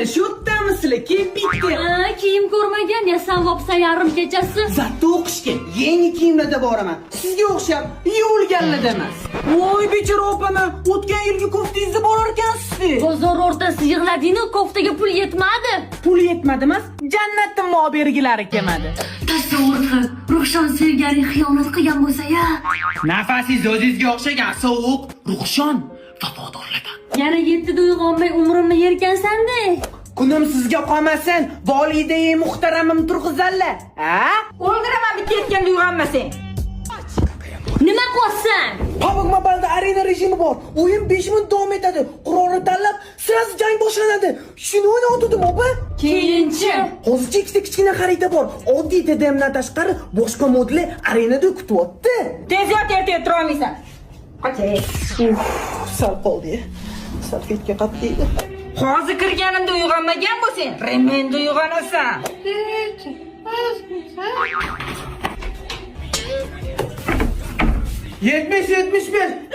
Mana shu yo'qdami sizlar? Keyin bitta. Kiyim ko'rmagan yasan vopsan yarim kechasi. Zatda o'qishga yangi kiyimlarda boraman. Sizga o'xshab yuvilganlar emas. Voy bechora opama, o'tgan yilgi koftangizni borar ekansiz. Bozor o'rtasida yig'lading-ku, koftaga pul yetmadi. Pul yetmadi emas, jannatdan mobergilari kelmadi. Tasavvur qil, Ruxshon sevgani xiyonat qilgan bo'lsa-ya. Nafasingiz o'zingizga o'xshagan sovuq, Ruxshon vafodorlardan. Yana 7da uyg'onmay umrimni yerkansan-da. Kunim sizga qolmasin, volidai muhtaramim turg'izanlar. Ha? O'ldiraman bitta yetganda uyg'onmasang. Nima qilyapsan? PUBG Mobile'da arena rejimi bor. O'yin 5 minut davom etadi. Qurolni tanlab, sirasi jang boshlanadi. Shuni o'ynayotdim, opa. Keyinchi. Hozircha ikkita kichkina xarita bor. Oddiy TDMdan tashqari boshqa modullar arenada kutyapti. Tez yot, erta tura olmaysan. Qochay. Sal qoldi. Salfetga qatlaydi. Hozir kirganimda uyg'onmagan bo'lsang, remenda uyg'onasan. 70-75